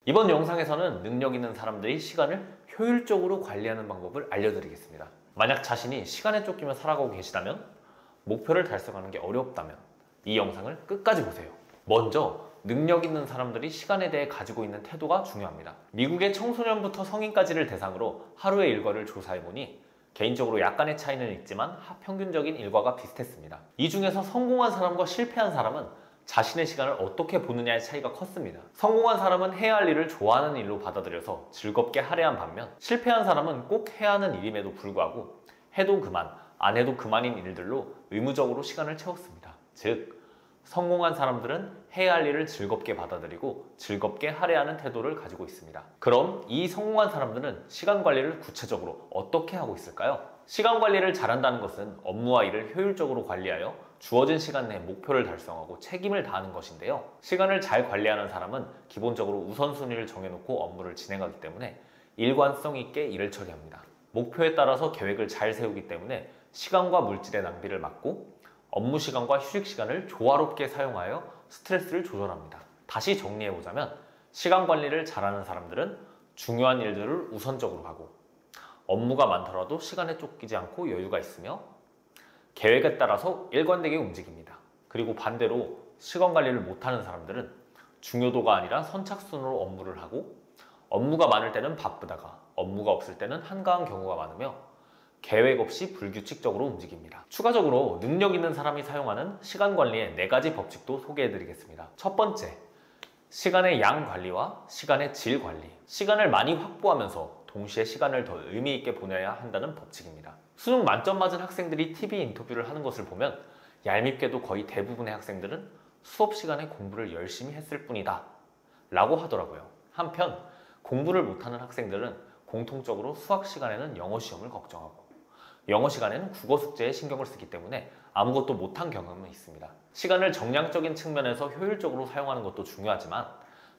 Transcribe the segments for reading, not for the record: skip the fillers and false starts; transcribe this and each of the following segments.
이번 영상에서는 능력 있는 사람들이 시간을 효율적으로 관리하는 방법을 알려드리겠습니다. 만약 자신이 시간에 쫓기며 살아가고 계시다면, 목표를 달성하는 게 어렵다면 이 영상을 끝까지 보세요. 먼저 능력 있는 사람들이 시간에 대해 가지고 있는 태도가 중요합니다. 미국의 청소년부터 성인까지를 대상으로 하루의 일과를 조사해보니 개인적으로 약간의 차이는 있지만 평균적인 일과가 비슷했습니다. 이 중에서 성공한 사람과 실패한 사람은 자신의 시간을 어떻게 보느냐의 차이가 컸습니다. 성공한 사람은 해야 할 일을 좋아하는 일로 받아들여서 즐겁게 할애한 반면, 실패한 사람은 꼭 해야 하는 일임에도 불구하고 해도 그만, 안 해도 그만인 일들로 의무적으로 시간을 채웠습니다. 즉, 성공한 사람들은 해야 할 일을 즐겁게 받아들이고 즐겁게 할애하는 태도를 가지고 있습니다. 그럼 이 성공한 사람들은 시간 관리를 구체적으로 어떻게 하고 있을까요? 시간 관리를 잘한다는 것은 업무와 일을 효율적으로 관리하여 주어진 시간 내에 목표를 달성하고 책임을 다하는 것인데요. 시간을 잘 관리하는 사람은 기본적으로 우선순위를 정해놓고 업무를 진행하기 때문에 일관성 있게 일을 처리합니다. 목표에 따라서 계획을 잘 세우기 때문에 시간과 물질의 낭비를 막고 업무 시간과 휴식 시간을 조화롭게 사용하여 스트레스를 조절합니다. 다시 정리해보자면, 시간 관리를 잘하는 사람들은 중요한 일들을 우선적으로 하고, 업무가 많더라도 시간에 쫓기지 않고 여유가 있으며, 계획에 따라서 일관되게 움직입니다. 그리고 반대로 시간 관리를 못하는 사람들은 중요도가 아니라 선착순으로 업무를 하고, 업무가 많을 때는 바쁘다가 업무가 없을 때는 한가한 경우가 많으며 계획 없이 불규칙적으로 움직입니다. 추가적으로 능력 있는 사람이 사용하는 시간 관리의 4가지 법칙도 소개해드리겠습니다. 첫 번째, 시간의 양 관리와 시간의 질 관리. 시간을 많이 확보하면서 동시에 시간을 더 의미 있게 보내야 한다는 법칙입니다. 수능 만점 맞은 학생들이 TV 인터뷰를 하는 것을 보면 얄밉게도 거의 대부분의 학생들은 수업 시간에 공부를 열심히 했을 뿐이다 라고 하더라고요. 한편 공부를 못하는 학생들은 공통적으로 수학 시간에는 영어 시험을 걱정하고, 영어 시간에는 국어 숙제에 신경을 쓰기 때문에 아무것도 못한 경험은 있습니다. 시간을 정량적인 측면에서 효율적으로 사용하는 것도 중요하지만,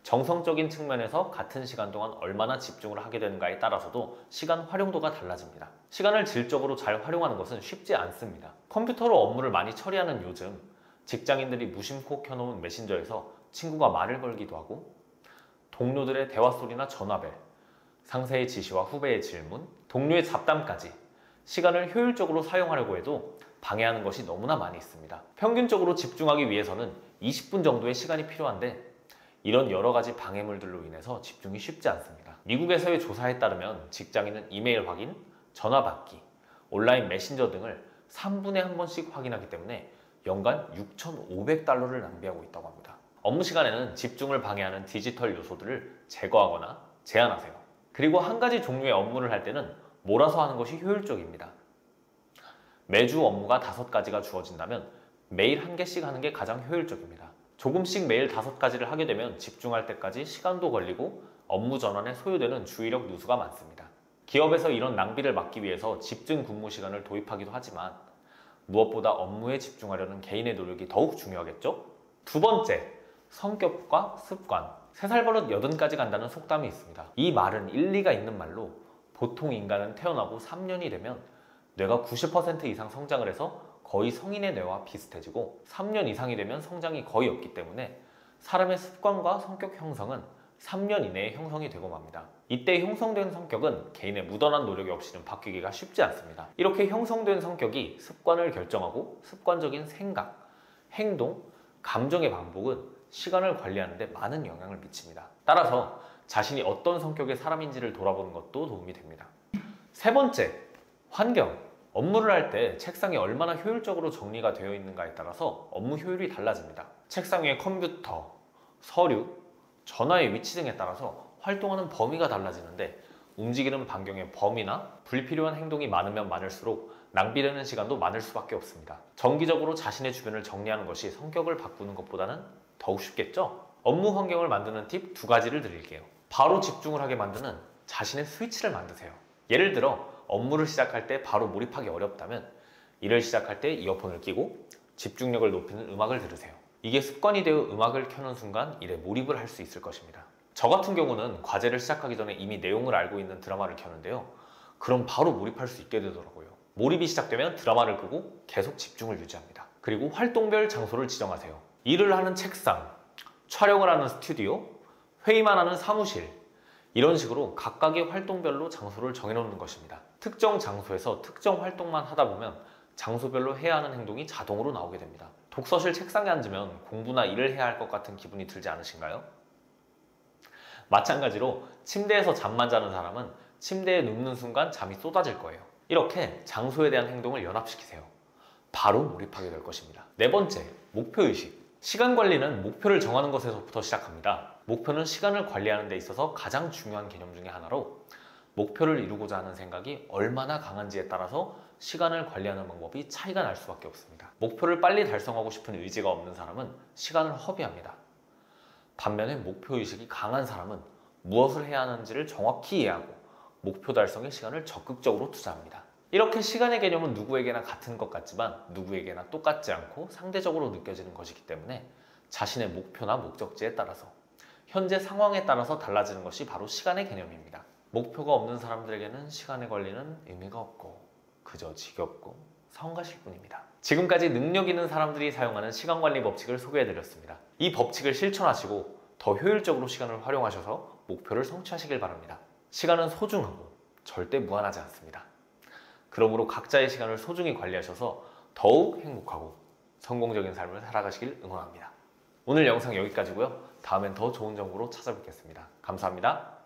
정성적인 측면에서 같은 시간 동안 얼마나 집중을 하게 되는가에 따라서도 시간 활용도가 달라집니다. 시간을 질적으로 잘 활용하는 것은 쉽지 않습니다. 컴퓨터로 업무를 많이 처리하는 요즘, 직장인들이 무심코 켜놓은 메신저에서 친구가 말을 걸기도 하고, 동료들의 대화 소리나 전화벨, 상사의 지시와 후배의 질문, 동료의 잡담까지 시간을 효율적으로 사용하려고 해도 방해하는 것이 너무나 많이 있습니다. 평균적으로 집중하기 위해서는 20분 정도의 시간이 필요한데, 이런 여러 가지 방해물들로 인해서 집중이 쉽지 않습니다. 미국에서의 조사에 따르면 직장인은 이메일 확인, 전화 받기, 온라인 메신저 등을 3분에 한 번씩 확인하기 때문에 연간 6,500달러를 낭비하고 있다고 합니다. 업무 시간에는 집중을 방해하는 디지털 요소들을 제거하거나 제한하세요. 그리고 한 가지 종류의 업무를 할 때는 몰아서 하는 것이 효율적입니다. 매주 업무가 5가지가 주어진다면 매일 1개씩 하는 게 가장 효율적입니다. 조금씩 매일 5가지를 하게 되면 집중할 때까지 시간도 걸리고 업무 전환에 소요되는 주의력 누수가 많습니다. 기업에서 이런 낭비를 막기 위해서 집중 근무 시간을 도입하기도 하지만, 무엇보다 업무에 집중하려는 개인의 노력이 더욱 중요하겠죠? 두 번째, 성격과 습관. 3살 버릇 80까지 간다는 속담이 있습니다. 이 말은 일리가 있는 말로, 보통 인간은 태어나고 3년이 되면 뇌가 90% 이상 성장을 해서 거의 성인의 뇌와 비슷해지고, 3년 이상이 되면 성장이 거의 없기 때문에 사람의 습관과 성격 형성은 3년 이내에 형성이 되고 맙니다. 이때 형성된 성격은 개인의 무던한 노력이 없이는 바뀌기가 쉽지 않습니다. 이렇게 형성된 성격이 습관을 결정하고, 습관적인 생각, 행동, 감정의 반복은 시간을 관리하는 데 많은 영향을 미칩니다. 따라서 자신이 어떤 성격의 사람인지를 돌아보는 것도 도움이 됩니다. 세 번째, 환경. 업무를 할 때 책상이 얼마나 효율적으로 정리가 되어 있는가에 따라서 업무 효율이 달라집니다. 책상 위에 컴퓨터, 서류, 전화의 위치 등에 따라서 활동하는 범위가 달라지는데, 움직이는 반경의 범위나 불필요한 행동이 많으면 많을수록 낭비되는 시간도 많을 수밖에 없습니다. 정기적으로 자신의 주변을 정리하는 것이 성격을 바꾸는 것보다는 더욱 쉽겠죠? 업무 환경을 만드는 팁 2가지를 드릴게요. 바로 집중을 하게 만드는 자신의 스위치를 만드세요. 예를 들어 업무를 시작할 때 바로 몰입하기 어렵다면, 일을 시작할 때 이어폰을 끼고 집중력을 높이는 음악을 들으세요. 이게 습관이 되어 음악을 켜는 순간 일에 몰입을 할 수 있을 것입니다. 저 같은 경우는 과제를 시작하기 전에 이미 내용을 알고 있는 드라마를 켜는데요, 그럼 바로 몰입할 수 있게 되더라고요. 몰입이 시작되면 드라마를 끄고 계속 집중을 유지합니다. 그리고 활동별 장소를 지정하세요. 일을 하는 책상, 촬영을 하는 스튜디오, 회의만 하는 사무실, 이런 식으로 각각의 활동별로 장소를 정해놓는 것입니다. 특정 장소에서 특정 활동만 하다 보면 장소별로 해야 하는 행동이 자동으로 나오게 됩니다. 독서실 책상에 앉으면 공부나 일을 해야 할 것 같은 기분이 들지 않으신가요? 마찬가지로 침대에서 잠만 자는 사람은 침대에 눕는 순간 잠이 쏟아질 거예요. 이렇게 장소에 대한 행동을 연합시키세요. 바로 몰입하게 될 것입니다. 네 번째, 목표의식. 시간 관리는 목표를 정하는 것에서부터 시작합니다. 목표는 시간을 관리하는 데 있어서 가장 중요한 개념 중에 하나로, 목표를 이루고자 하는 생각이 얼마나 강한지에 따라서 시간을 관리하는 방법이 차이가 날 수밖에 없습니다. 목표를 빨리 달성하고 싶은 의지가 없는 사람은 시간을 허비합니다. 반면에 목표의식이 강한 사람은 무엇을 해야 하는지를 정확히 이해하고 목표 달성에 시간을 적극적으로 투자합니다. 이렇게 시간의 개념은 누구에게나 같은 것 같지만 누구에게나 똑같지 않고 상대적으로 느껴지는 것이기 때문에 자신의 목표나 목적지에 따라서, 현재 상황에 따라서 달라지는 것이 바로 시간의 개념입니다. 목표가 없는 사람들에게는 시간의 관리는 의미가 없고 그저 지겹고 성가실 뿐입니다. 지금까지 능력 있는 사람들이 사용하는 시간 관리 법칙을 소개해드렸습니다. 이 법칙을 실천하시고 더 효율적으로 시간을 활용하셔서 목표를 성취하시길 바랍니다. 시간은 소중하고 절대 무한하지 않습니다. 그러므로 각자의 시간을 소중히 관리하셔서 더욱 행복하고 성공적인 삶을 살아가시길 응원합니다. 오늘 영상 여기까지고요. 다음엔 더 좋은 정보로 찾아뵙겠습니다. 감사합니다.